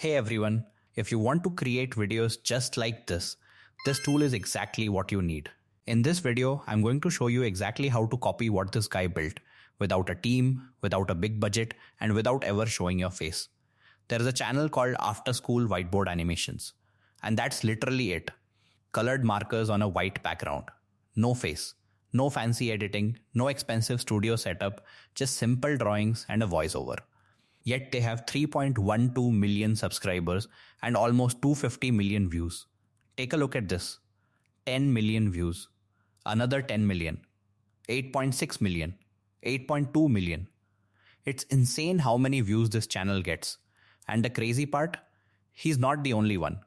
Hey everyone, if you want to create videos just like this tool is exactly what you need. In this video, I'm going to show you exactly how to copy what this guy built without a team, without a big budget, and without ever showing your face. There is a channel called After School Whiteboard Animations, and that's literally it. Colored markers on a white background. No face, no fancy editing, no expensive studio setup, just simple drawings and a voiceover. Yet they have 3.12 million subscribers and almost 250 million views. Take a look at this. 10 million views, another 10 million, 8.6 million, 8.2 million. It's insane how many views this channel gets. And the crazy part? He's not the only one.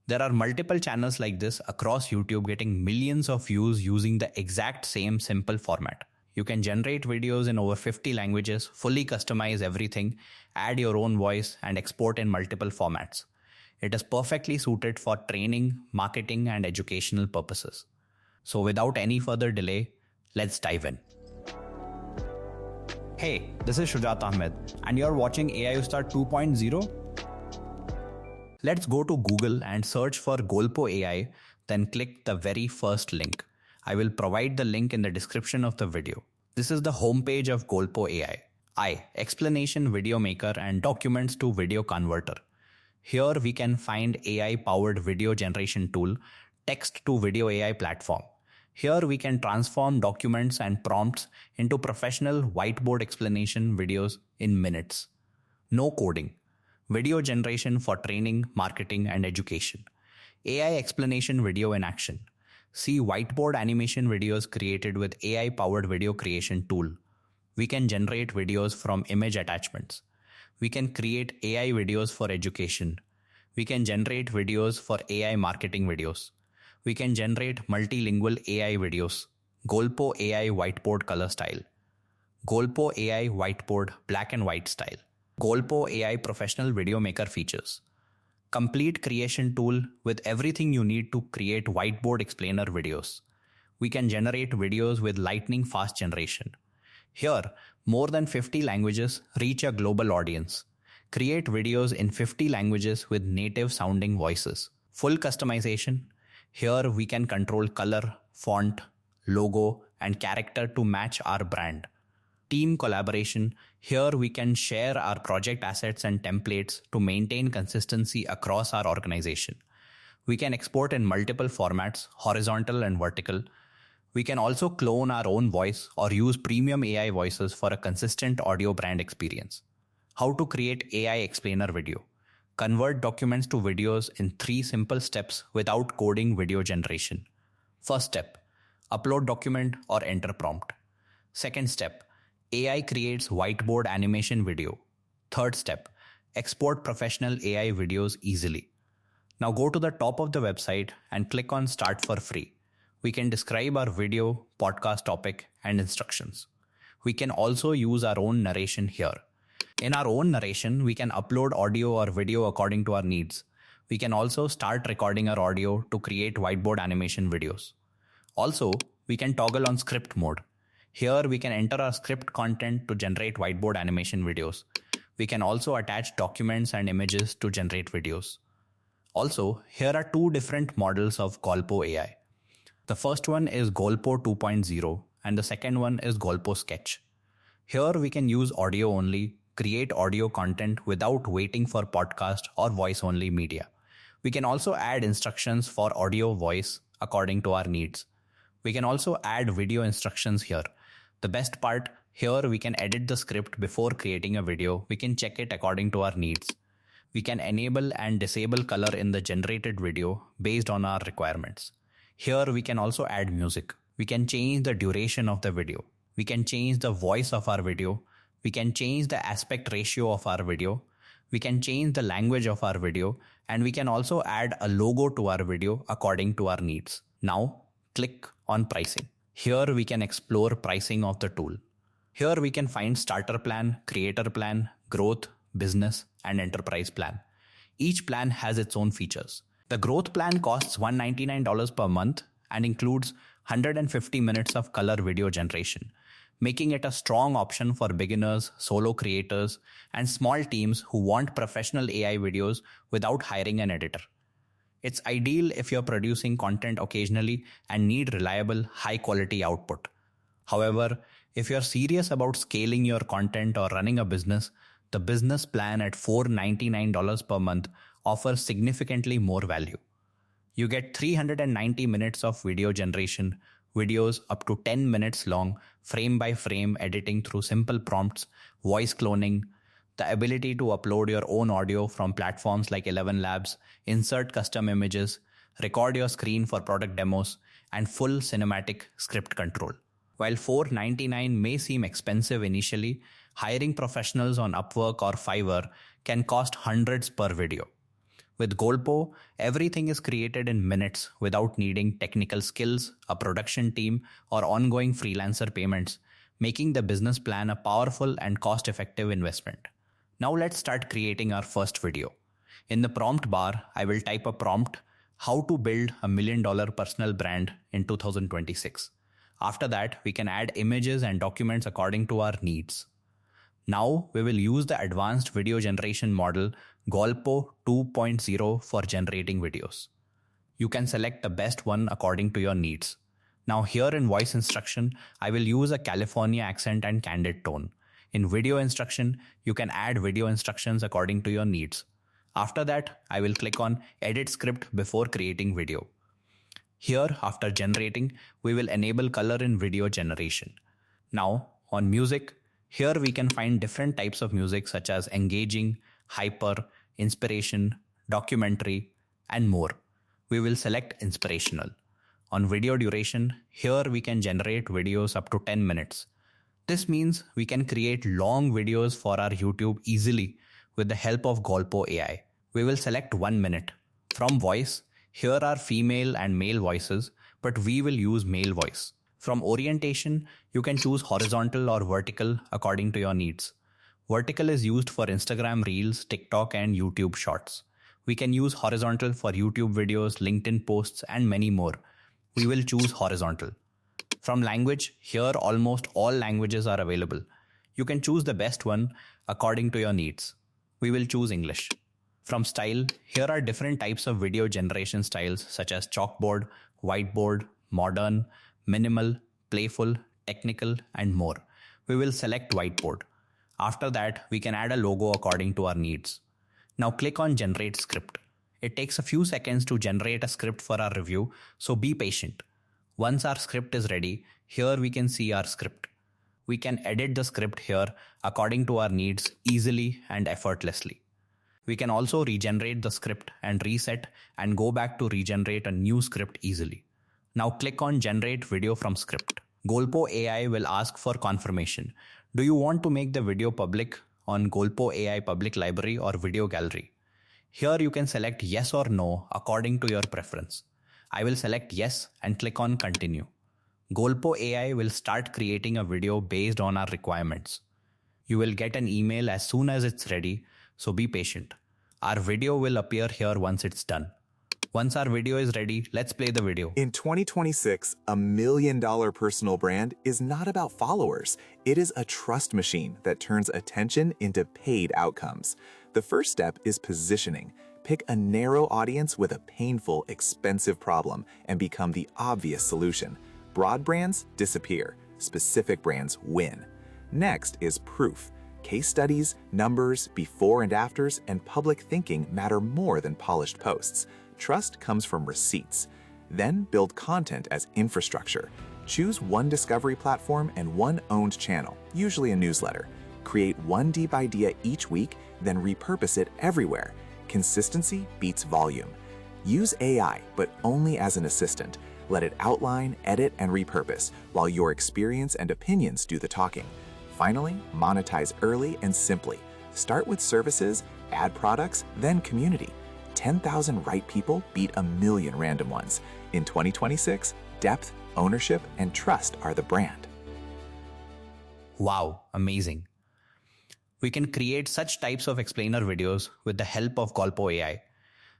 There are multiple channels like this across YouTube getting millions of views using the exact same simple format. You can generate videos in over 50 languages, fully customize everything, add your own voice, and export in multiple formats. It is perfectly suited for training, marketing, and educational purposes. So without any further delay, let's dive in. Hey, this is Shujat Ahmed, and you're watching AI Star 2.0. Let's go to Google and search for Golpo AI, then click the very first link. I will provide the link in the description of the video. This is the homepage of Golpo AI. Explanation video maker and documents to video converter. Here we can find AI powered video generation tool, text to video AI platform. Here we can transform documents and prompts into professional whiteboard explanation videos in minutes. No coding. Video generation for training, marketing, and education. AI explanation video in action. See whiteboard animation videos created with AI-powered video creation tool. We can generate videos from image attachments. We can create AI videos for education. We can generate videos for AI marketing videos. We can generate multilingual AI videos. Golpo AI whiteboard color style. Golpo AI whiteboard black and white style. Golpo AI professional video maker features. Complete creation tool with everything you need to create whiteboard explainer videos. We can generate videos with lightning fast generation. Here, more than 50 languages reach a global audience. Create videos in 50 languages with native sounding voices. Full customization. Here we can control color, font, logo, and character to match our brand. Team collaboration. Here we can share our project assets and templates to maintain consistency across our organization. We can export in multiple formats, horizontal and vertical. We can also clone our own voice or use premium AI voices for a consistent audio brand experience. How to create AI explainer video. Convert documents to videos in 3 simple steps without coding video generation. First step, upload document or enter prompt. Second step, AI creates whiteboard animation video. Third step, export professional AI videos easily. Now go to the top of the website and click on Start for free. We can describe our video, podcast topic, and instructions. We can also use our own narration here. In our own narration, we can upload audio or video according to our needs. We can also start recording our audio to create whiteboard animation videos. Also, we can toggle on script mode. Here we can enter our script content to generate whiteboard animation videos. We can also attach documents and images to generate videos. Also, here are 2 different models of Golpo AI. The first one is Golpo 2.0 and the second one is Golpo Sketch. Here we can use audio only, create audio content without waiting for podcast or voice only media. We can also add instructions for audio voice according to our needs. We can also add video instructions here. The best part, here we can edit the script before creating a video. We can check it according to our needs. We can enable and disable color in the generated video based on our requirements. Here we can also add music. We can change the duration of the video. We can change the voice of our video. We can change the aspect ratio of our video. We can change the language of our video. And we can also add a logo to our video according to our needs. Now, click on pricing. Here we can explore pricing of the tool. Here we can find starter plan, creator plan, growth, business, and enterprise plan. Each plan has its own features. The growth plan costs $199 per month and includes 150 minutes of color video generation, making it a strong option for beginners, solo creators, and small teams who want professional AI videos without hiring an editor. It's ideal if you're producing content occasionally and need reliable, high quality output. However, if you're serious about scaling your content or running a business, the business plan at $499 per month offers significantly more value. You get 390 minutes of video generation, videos up to 10 minutes long, frame by frame editing through simple prompts, voice cloning, the ability to upload your own audio from platforms like 11 Labs, insert custom images, record your screen for product demos, and full cinematic script control. While $499 may seem expensive initially, hiring professionals on Upwork or Fiverr can cost hundreds per video. With Golpo, everything is created in minutes without needing technical skills, a production team, or ongoing freelancer payments, making the business plan a powerful and cost-effective investment. Now let's start creating our first video. In the prompt bar, I will type a prompt, how to build $1 million personal brand in 2026. After that, we can add images and documents according to our needs. Now we will use the advanced video generation model Golpo 2.0 for generating videos. You can select the best one according to your needs. Now here in voice instruction, I will use a California accent and candid tone. In video instruction, you can add video instructions according to your needs. After that, I will click on Edit Script before creating video. Here, after generating, we will enable color in video generation. Now, on music, here we can find different types of music such as engaging, hyper, inspiration, documentary, and more. We will select inspirational. On video duration, here we can generate videos up to 10 minutes. This means we can create long videos for our YouTube easily with the help of Golpo AI. We will select 1 minute. From voice, here are female and male voices, but we will use male voice. From orientation, you can choose horizontal or vertical according to your needs. Vertical is used for Instagram Reels, TikTok, and YouTube Shorts. We can use horizontal for YouTube videos, LinkedIn posts, and many more. We will choose horizontal. From language, here almost all languages are available. You can choose the best one according to your needs. We will choose English. From style, here are different types of video generation styles such as chalkboard, whiteboard, modern, minimal, playful, technical, and more. We will select whiteboard. After that, we can add a logo according to our needs. Now click on Generate Script. It takes a few seconds to generate a script for our review, so be patient. Once our script is ready, here we can see our script. We can edit the script here according to our needs easily and effortlessly. We can also regenerate the script and reset and go back to regenerate a new script easily. Now click on Generate Video from Script. Golpo AI will ask for confirmation. Do you want to make the video public on Golpo AI Public Library or Video Gallery? Here you can select yes or no according to your preference. I will select yes and click on Continue. Golpo AI will start creating a video based on our requirements. You will get an email as soon as it's ready, so be patient. Our video will appear here once it's done. Once our video is ready, let's play the video. In 2026, $1 million personal brand is not about followers. It is a trust machine that turns attention into paid outcomes. The first step is positioning. Pick a narrow audience with a painful, expensive problem and become the obvious solution. Broad brands disappear. Specific brands win. Next is proof. Case studies, numbers, before and afters, and public thinking matter more than polished posts. Trust comes from receipts. Then build content as infrastructure. Choose one discovery platform and one owned channel, usually a newsletter. Create one deep idea each week, then repurpose it everywhere. Consistency beats volume. Use AI, but only as an assistant. Let it outline, edit, and repurpose, while your experience and opinions do the talking. Finally, monetize early and simply. Start with services, add products, then community. 10,000 right people beat 1 million random ones. In 2026, depth, ownership, and trust are the brand. Wow, amazing. We can create such types of explainer videos with the help of Golpo AI.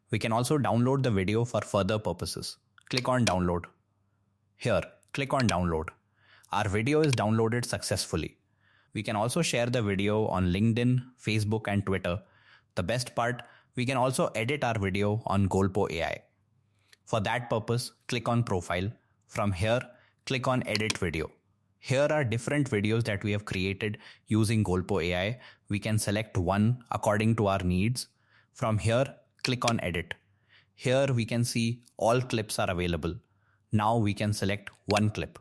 We can also download the video for further purposes. Click on Download. Here, click on Download. Our video is downloaded successfully. We can also share the video on LinkedIn, Facebook, and Twitter. The best part, we can also edit our video on Golpo AI. For that purpose, click on Profile. From here, click on Edit Video. Here are different videos that we have created using Golpo AI. We can select one according to our needs. From here, click on Edit. Here we can see all clips are available. Now we can select one clip.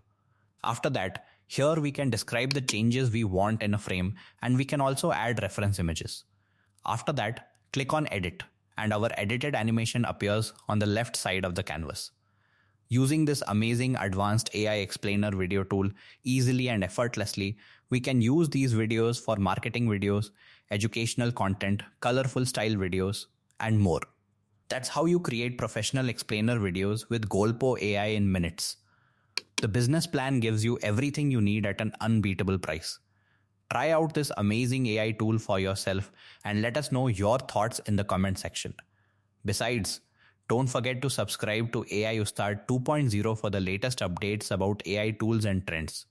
After that, here we can describe the changes we want in a frame, and we can also add reference images. After that, click on Edit, and our edited animation appears on the left side of the canvas. Using this amazing advanced AI explainer video tool easily and effortlessly, we can use these videos for marketing videos, educational content, colorful style videos, and more. That's how you create professional explainer videos with Golpo AI in minutes. The business plan gives you everything you need at an unbeatable price. Try out this amazing AI tool for yourself and let us know your thoughts in the comment section. Besides, don't forget to subscribe to AI Ustad 2.0 for the latest updates about AI tools and trends.